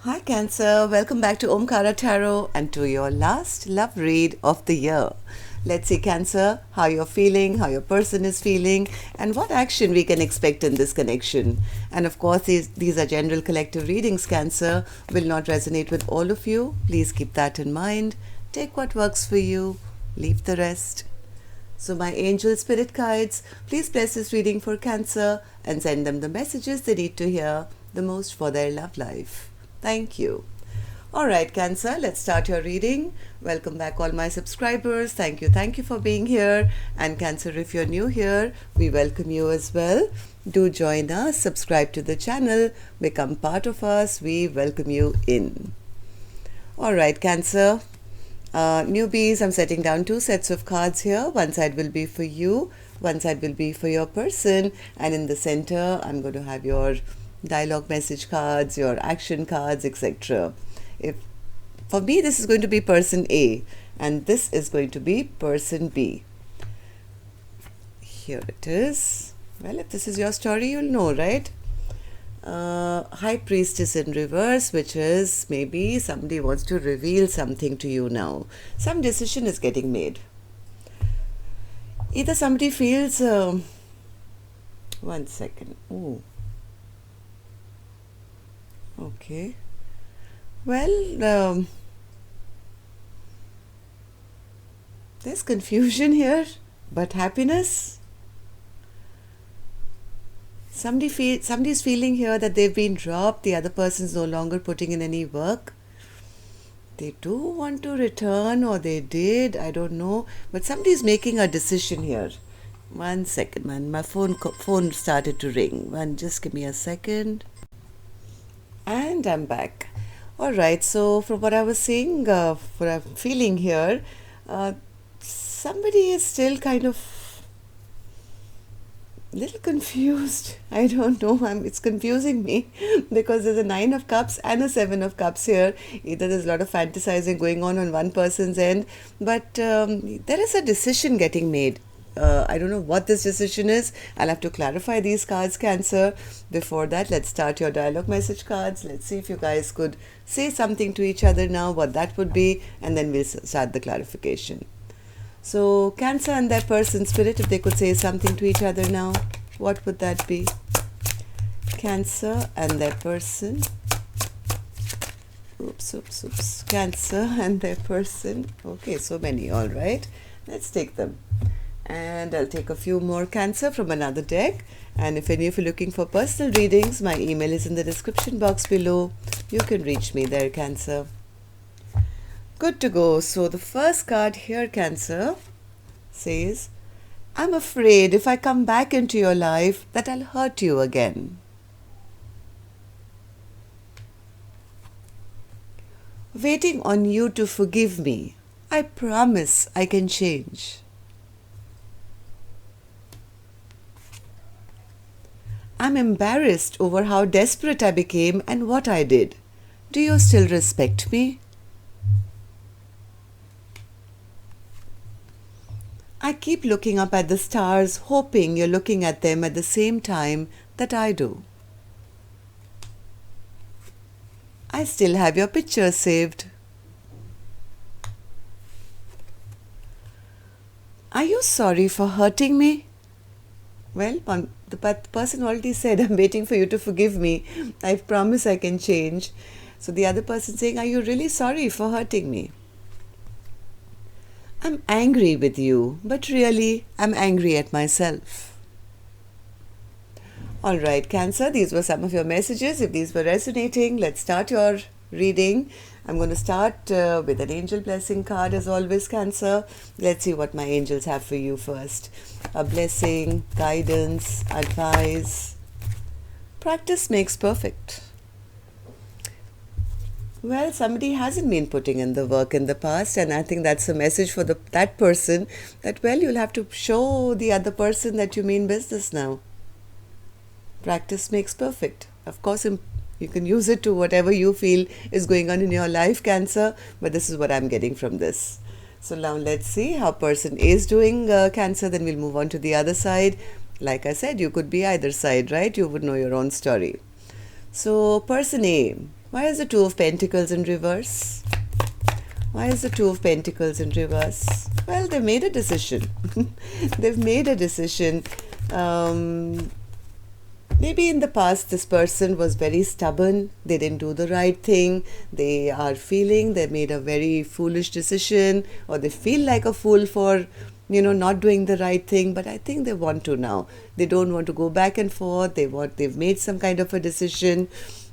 Hi Cancer, welcome back to Omkara Tarot and to your last love read of the year. Let's see Cancer, how you're feeling, how your person is feeling and what action we can expect in this connection. And of course these are general collective readings. Cancer will not resonate with all of you. Please keep that in mind. Take what works for you, leave the rest. So my angel spirit guides, please bless this reading for Cancer and send them the messages they need to hear the most for their love life. Thank you. Alright Cancer, let's start your reading. Welcome back all my subscribers. Thank you for being here. And Cancer, if you're new here, we welcome you as well. Do join us, subscribe to the channel, become part of us. We welcome you in. Alright Cancer, newbies, I'm setting down two sets of cards here. One side will be for you, one side will be for your person, and in the center I'm going to have your dialogue message cards, your action cards, etc. If for me this is going to be person A and this is going to be person B. Here it is. Well, if this is your story, you'll know, right? High Priestess in reverse, which is maybe somebody wants to reveal something to you now. Some decision is getting made. Either somebody feels... one second. Ooh. Okay. Well, there's confusion here, but happiness. Somebody's feeling here that they've been dropped. The other person's no longer putting in any work. They do want to return, or they did. I don't know. But somebody's making a decision here. One second, man. My phone started to ring. Just give me a second. And I'm back. Alright, so from what I was saying, what I'm feeling here, somebody is still kind of little confused. I don't know, it's confusing me because there's a 9 of Cups and a 7 of Cups here. Either there's a lot of fantasizing going on one person's end, but there is a decision getting made. I don't know what this decision is. I'll have to clarify these cards, Cancer. Before that, let's start your dialogue message cards. Let's see if you guys could say something to each other now, what that would be, and then we'll start the clarification. So, Cancer and their person spirit, if they could say something to each other now, what would that be? Cancer and their person. Oops. Cancer and their person. Okay, so many, all right. Let's take them. And I'll take a few more, Cancer, from another deck. And if any of you are looking for personal readings, my email is in the description box below. You can reach me there, Cancer. Good to go. So the first card here, Cancer, says, I'm afraid if I come back into your life that I'll hurt you again. Waiting on you to forgive me. I promise I can change. I'm embarrassed over how desperate I became and what I did. Do you still respect me? I keep looking up at the stars, hoping you're looking at them at the same time that I do. I still have your picture saved. Are you sorry for hurting me? Well, the person already said, I'm waiting for you to forgive me. I promise I can change. So the other person saying, are you really sorry for hurting me? I'm angry with you, but really, I'm angry at myself. Alright, Cancer, these were some of your messages. If these were resonating, let's start your reading. I'm going to start with an angel blessing card as always, Cancer. Let's see what my angels have for you first. A blessing, guidance, advice. Practice makes perfect. Well, somebody hasn't been putting in the work in the past, and I think that's a message for that person that, well, you'll have to show the other person that you mean business now. Practice makes perfect. Of course, you can use it to whatever you feel is going on in your life, Cancer, but this is what I'm getting from this. So now let's see how person A is doing, Cancer, then we'll move on to the other side. Like I said, you could be either side, right? You would know your own story. So person A, Why is the Two of Pentacles in reverse? Why is the Two of Pentacles in reverse? Well, they made a decision. They've made a decision. Maybe in the past this person was very stubborn. They didn't do the right thing. They are feeling they made a very foolish decision, or they feel like a fool for not doing the right thing. But I think they want to now. They don't want to go back and forth. They've made some kind of a decision.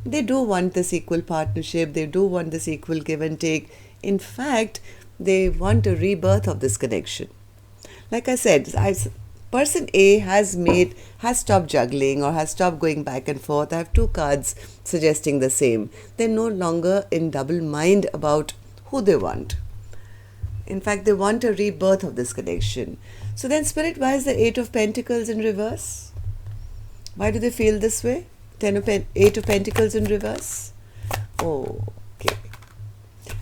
They do want this equal partnership. They do want this equal give and take. In fact, they want a rebirth of this connection. Like I said, person A has stopped juggling or has stopped going back and forth. I have two cards suggesting the same. They're no longer in double mind about who they want. In fact, they want a rebirth of this connection. So then, Spirit, why is the Eight of Pentacles in reverse? Why do they feel this way? Eight of Pentacles in reverse?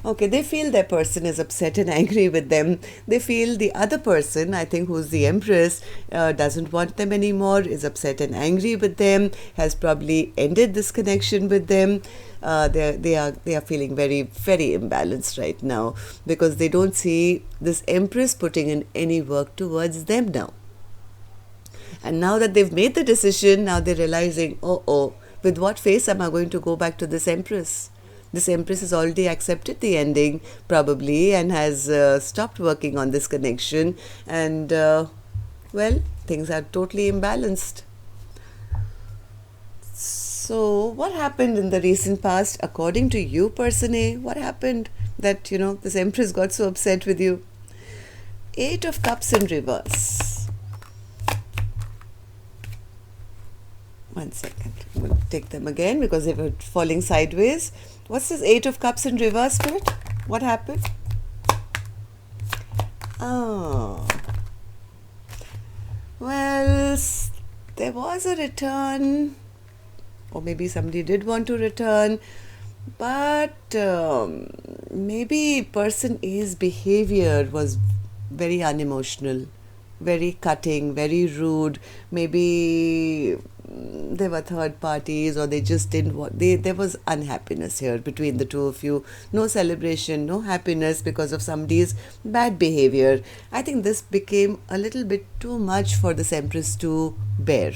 Okay, they feel their person is upset and angry with them. They feel the other person, I think, who's the Empress, doesn't want them anymore, is upset and angry with them, has probably ended this connection with them. They are feeling very, very imbalanced right now because they don't see this Empress putting in any work towards them now. And now that they've made the decision, now they're realizing, with what face am I going to go back to this Empress? This Empress has already accepted the ending, probably, and has stopped working on this connection. And, things are totally imbalanced. So, what happened in the recent past, according to you, Person A? What happened that, this Empress got so upset with you? Eight of Cups in reverse. One second. We'll take them again because they were falling sideways. What's this Eight of Cups in reverse, Spirit? What happened? Well, there was a return, or maybe somebody did want to return, but maybe Person A's behavior was very unemotional, very cutting, very rude. Maybe there were third parties, or they just didn't want, there was unhappiness here between the two of you. No celebration, no happiness because of somebody's bad behavior. I think this became a little bit too much for this Empress to bear.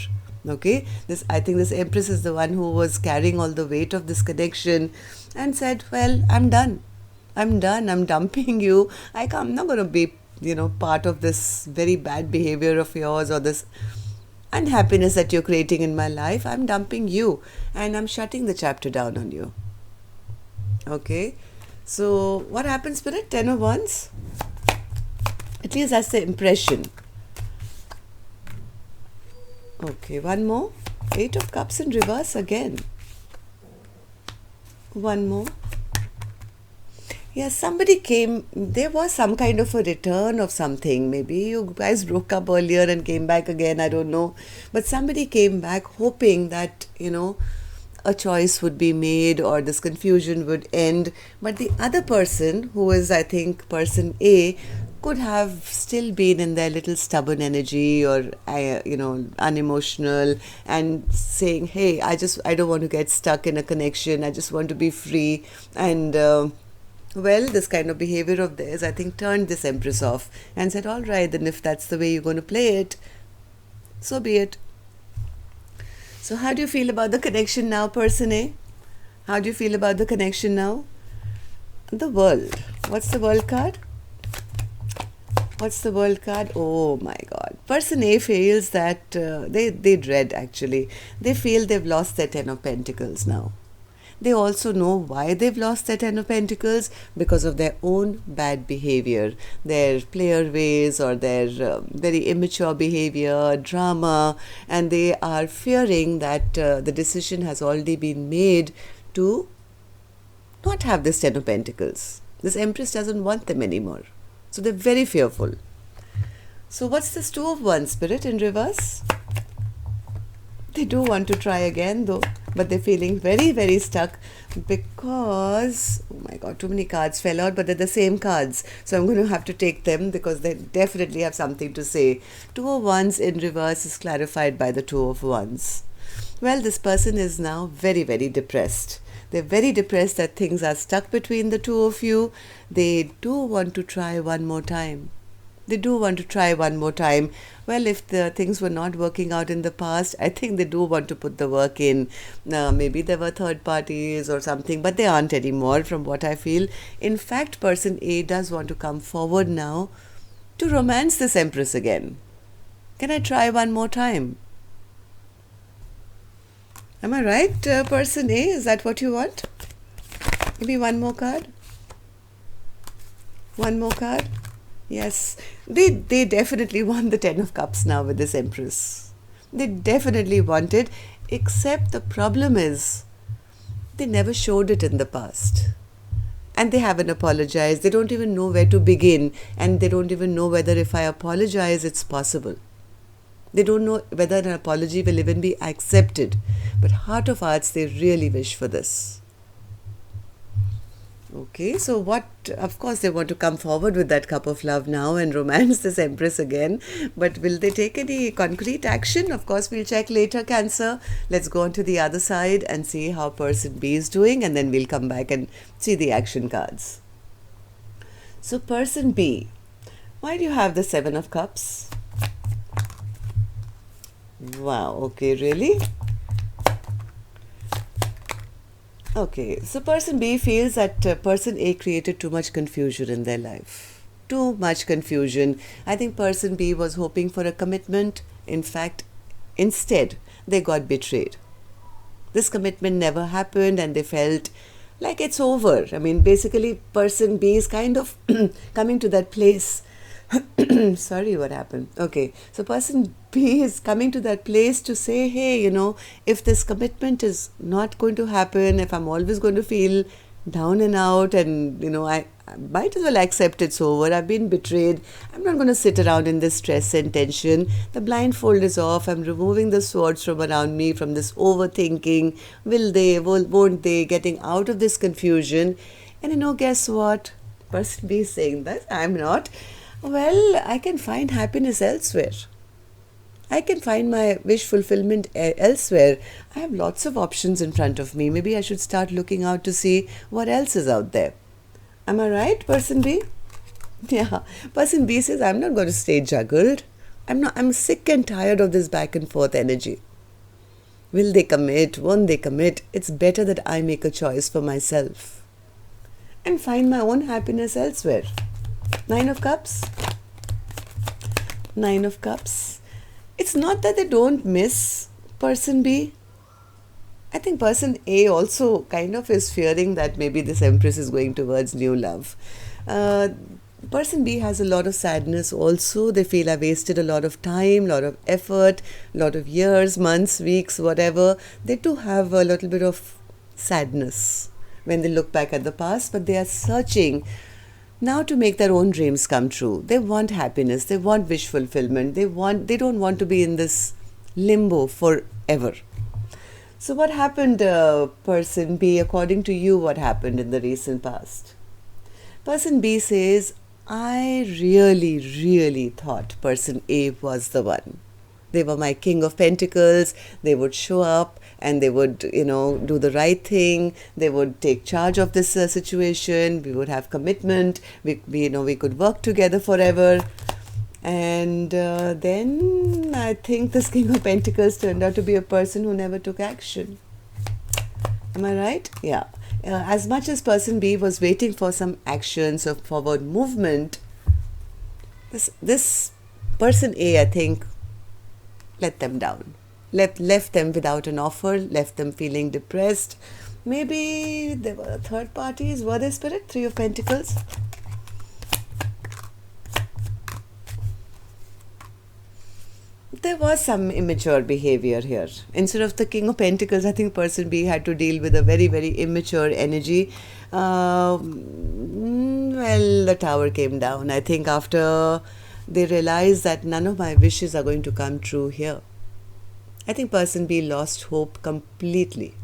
Okay, I think this Empress is the one who was carrying all the weight of this connection and said, well, I'm done, I'm dumping you. I'm not going to be part of this very bad behavior of yours or this unhappiness that you're creating in my life. I'm dumping you and I'm shutting the chapter down on you. Okay, so what happens, Spirit? 10 of Wands. At least that's the impression. Okay, one more. Eight of Cups in reverse again. One more. Yes, somebody came, there was some kind of a return of something. Maybe you guys broke up earlier and came back again, I don't know. But somebody came back hoping that, a choice would be made or this confusion would end. But the other person, who is, I think, Person A, could have still been in their little stubborn energy or, unemotional and saying, hey, I don't want to get stuck in a connection. I just want to be free. And, this kind of behavior of theirs, I think, turned this Empress off and said, all right, then if that's the way you're going to play it, so be it. So how do you feel about the connection now, Person A? How do you feel about the connection now? The World. What's the World card? What's the World card? Oh my God. Person A feels that they dread, actually. They feel they've lost their Ten of Pentacles now. They also know why they've lost their Ten of Pentacles, because of their own bad behavior, their player ways or their very immature behavior, drama, and they are fearing that the decision has already been made to not have this Ten of Pentacles. This Empress doesn't want them anymore. So they're very fearful. So what's this Two of Wands, Spirit, in reverse? They do want to try again though, but they're feeling very, very stuck because, oh my God, too many cards fell out, but they're the same cards. So I'm going to have to take them because they definitely have something to say. Two of Wands in reverse is clarified by the Two of Wands. Well, this person is now very, very depressed. They're very depressed that things are stuck between the two of you. They do want to try one more time. They do want to try one more time. Well, if the things were not working out in the past, I think they do want to put the work in. Maybe there were third parties or something, but they aren't anymore from what I feel. In fact, person A does want to come forward now to romance this Empress again. Can I try one more time? Am I right, person A? Is that what you want? Maybe one more card? One more card? Yes, they definitely want the Ten of Cups now with this Empress. They definitely want it, except the problem is they never showed it in the past. And they haven't apologized. They don't even know where to begin. And they don't even know whether if I apologize, it's possible. They don't know whether an apology will even be accepted. But heart of hearts, they really wish for this. Okay, so what, of course, they want to come forward with that cup of love now and romance this Empress again. But will they take any concrete action? Of course, we'll check later, Cancer. Let's go on to the other side and see how person B is doing, and then we'll come back and see the action cards. So, person B, why do you have the Seven of Cups? Wow, okay, really? Okay, so person B feels that person A created too much confusion in their life. Too much confusion. I think person B was hoping for a commitment. In fact, instead, they got betrayed. This commitment never happened and they felt like it's over. I mean, basically, person B is kind of coming to that place. Sorry, what happened? Okay, so person B is coming to that place to say, hey, if this commitment is not going to happen, if I'm always going to feel down and out and, I might as well accept it's over. I've been betrayed. I'm not going to sit around in this stress and tension. The blindfold is off. I'm removing the swords from around me from this overthinking. Will they, won't they, getting out of this confusion. And guess what? Person B is saying that I'm not. Well, I can find happiness elsewhere. I can find my wish fulfillment elsewhere. I have lots of options in front of me. Maybe I should start looking out to see what else is out there. Am I right, person B? Yeah. Person B says, I'm not going to stay juggled. I'm sick and tired of this back and forth energy. Will they commit? Won't they commit? It's better that I make a choice for myself and find my own happiness elsewhere. Nine of Cups. Nine of Cups. It's not that they don't miss person B. I think person A also kind of is fearing that maybe this Empress is going towards new love. Person B has a lot of sadness also. They feel I wasted a lot of time, lot of effort, lot of years, months, weeks, whatever. They do have a little bit of sadness when they look back at the past, but they are searching now to make their own dreams come true. They want happiness. They want wish fulfillment. They don't want to be in this limbo forever. So what happened, person B, according to you, what happened in the recent past? Person B says, I really, really thought person A was the one. They were my King of Pentacles. They would show up and they would, do the right thing. They would take charge of this situation. We would have commitment. We could work together forever. And then I think this King of Pentacles turned out to be a person who never took action. Am I right? Yeah. As much as person B was waiting for some actions of forward movement, this person A, I think, let them down. Left them without an offer, left them feeling depressed. Maybe there were third parties. Were they, Spirit? Three of Pentacles. There was some immature behavior here. Instead of the King of Pentacles, I think person B had to deal with a very, very immature energy. Well, the Tower came down. I think after they realized that none of my wishes are going to come true here. I think person B lost hope completely.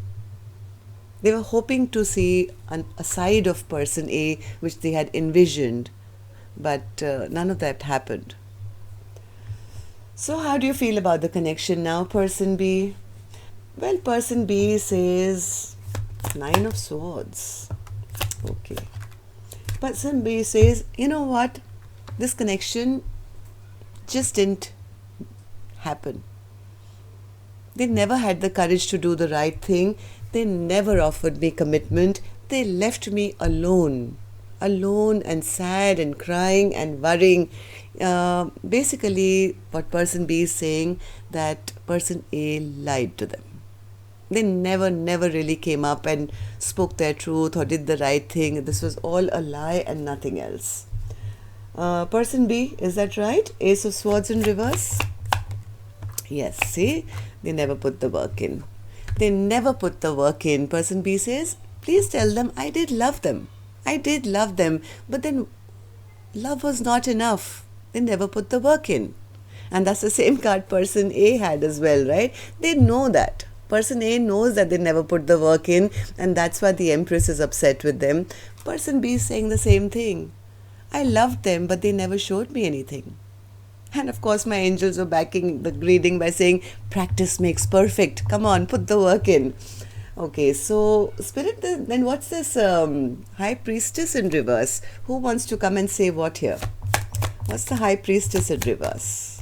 They were hoping to see a side of person A which they had envisioned, but none of that happened. So how do you feel about the connection now, person B? Well, person B says, Nine of Swords. Okay. Person B says, you know what? This connection just didn't happen. They never had the courage to do the right thing. They never offered me commitment. They left me alone and sad and crying and worrying. Basically, what person B is saying, that person A lied to them. They never really came up and spoke their truth or did the right thing. This was all a lie and nothing else. Person B, is that right? Ace of Swords in reverse. Yes, see, they never put the work in. They never put the work in. Person B says, please tell them I did love them. I did love them, but then love was not enough. They never put the work in. And that's the same card person A had as well, right? They know that. Person A knows that they never put the work in, and that's why the Empress is upset with them. Person B is saying the same thing. I loved them, but they never showed me anything. And of course, my angels were backing the reading by saying, practice makes perfect. Come on, put the work in. Okay, so Spirit, then what's this High Priestess in reverse? Who wants to come and say what here? What's the High Priestess in reverse?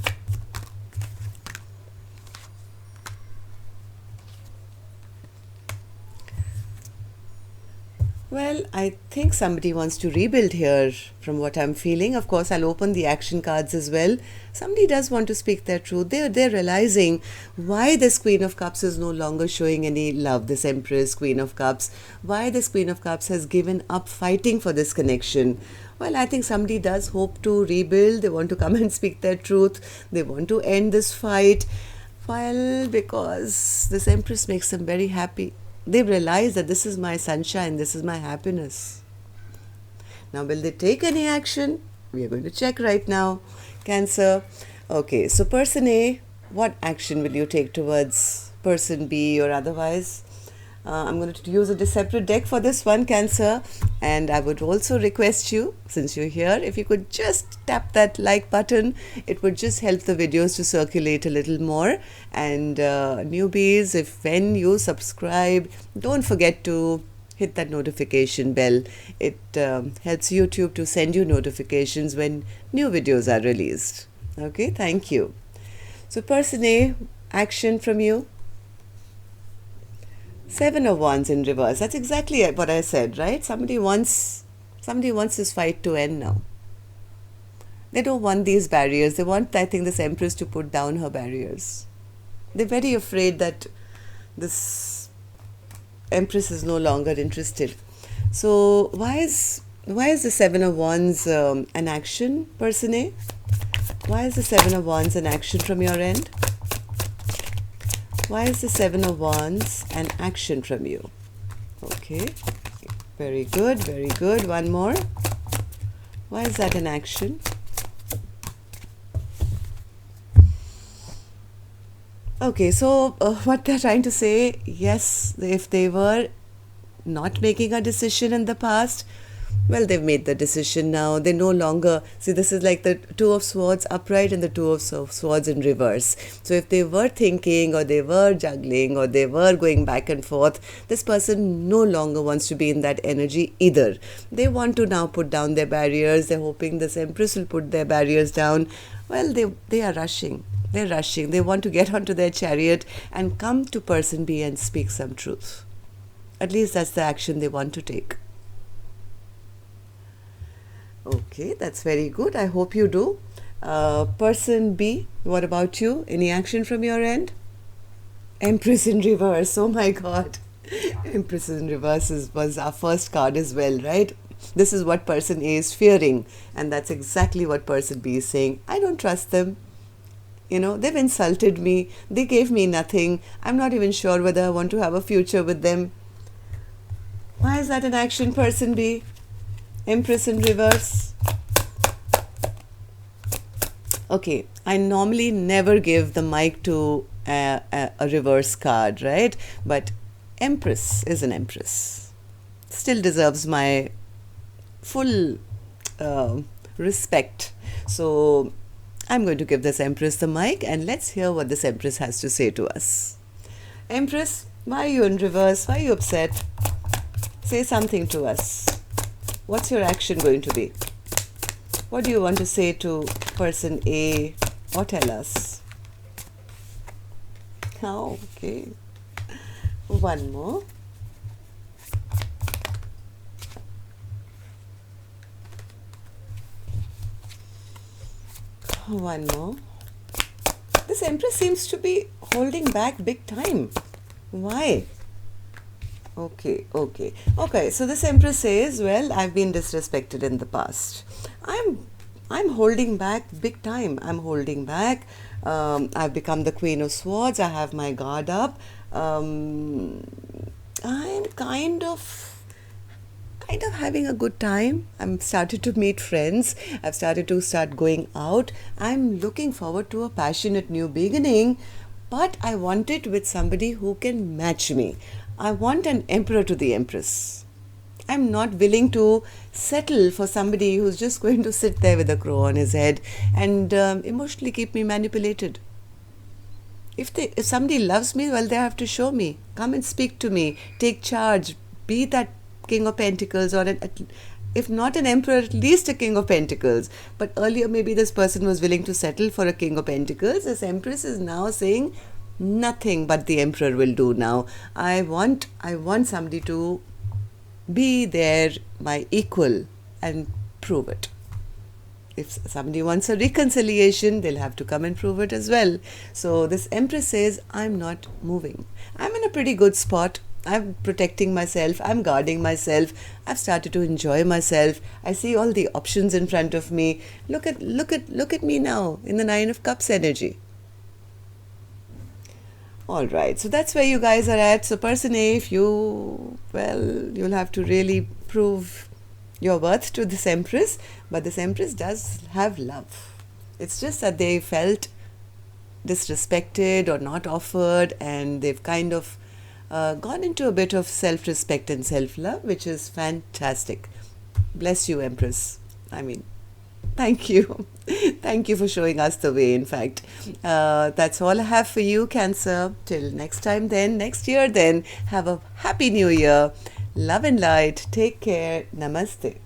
Well, I think somebody wants to rebuild here from what I'm feeling. Of course, I'll open the action cards as well. Somebody does want to speak their truth. They're realizing why this Queen of Cups is no longer showing any love, this Empress, Queen of Cups. Why this Queen of Cups has given up fighting for this connection. Well, I think somebody does hope to rebuild. They want to come and speak their truth. They want to end this fight. Well, because this Empress makes them very happy. They realize that this is my sunshine, this is my happiness. Now, will they take any action? We are going to check right now. Cancer. Okay, so person A, what action will you take towards person B or otherwise? I'm going to use a separate deck for this one, Cancer. And I would also request you, since you're here, if you could just tap that like button. It would just help the videos to circulate a little more. And newbies, when you subscribe, don't forget to hit that notification bell. It helps YouTube to send you notifications when new videos are released. Okay, thank you. So person A, action from you. Seven of Wands in reverse. That's exactly what I said, right? Somebody wants this fight to end now. They don't want these barriers. They want, I think, this Empress to put down her barriers. They're very afraid that this Empress is no longer interested. So why is the Seven of Wands an action, person A? Why is the Seven of Wands an action from your end? Why is the Seven of Wands an action from you? Okay, very good, very good. One more. Why is that an action? Okay, so what they're trying to say, yes, if they were not making a decision in the past, well, they've made the decision now. They no longer, see, this is like the Two of Swords upright and the Two of Swords in reverse. So if they were thinking or they were juggling or they were going back and forth, this person no longer wants to be in that energy either. They want to now put down their barriers. They're hoping this Empress will put their barriers down. Well, they are rushing. They're rushing. They want to get onto their chariot and come to person B and speak some truth. At least that's the action they want to take. Okay, that's very good. I hope you do. Person B, what about you? Any action from your end? Empress in reverse. Oh my God. Empress in reverse was our first card as well, right? This is what person A is fearing. And that's exactly what person B is saying. I don't trust them. You know, they've insulted me. They gave me nothing. I'm not even sure whether I want to have a future with them. Why is that an action, person B? Empress in reverse. Okay, I normally never give the mic to a reverse card, right? But Empress is an Empress. Still deserves my full respect. So I'm going to give this Empress the mic and let's hear what this Empress has to say to us. Empress, why are you in reverse? Why are you upset? Say something to us. What's your action going to be? What do you want to say to person A or tell us? Oh, okay. One more. One more. This Empress seems to be holding back big time. Why? Okay. So this Empress says, well, I've been disrespected in the past. I'm holding back big time. I'm holding back. I've become the Queen of Swords. I have my guard up. I'm kind of having a good time. I'm started to meet friends. I've started to going out. I'm looking forward to a passionate new beginning, but I want it with somebody who can match me. I want an emperor to the Empress. I'm not willing to settle for somebody who's just going to sit there with a crow on his head and emotionally keep me manipulated. If somebody loves me, well, they have to show me. Come and speak to me. Take charge. Be that King of Pentacles, or if not an emperor, at least a King of Pentacles. But earlier maybe this person was willing to settle for a King of Pentacles. This Empress is now saying nothing but the emperor will do now. I want somebody to be there, my equal, and prove it. If somebody wants a reconciliation, they'll have to come and prove it as well. So this Empress says, I'm not moving. I'm in a pretty good spot. I'm protecting myself. I'm guarding myself. I've started to enjoy myself. I see all the options in front of me. Look at me now in the Nine of Cups energy. All right, so that's where you guys are at. So person A, if you'll have to really prove your worth to this Empress. But this Empress does have love. It's just that they felt disrespected or not offered, and they've kind of gone into a bit of self-respect and self-love, which is fantastic. Bless you, Empress. I mean, thank you. Thank you for showing us the way, in fact. That's all I have for you, Cancer. Till next time then, next year then, have a happy new year. Love and light. Take care. Namaste.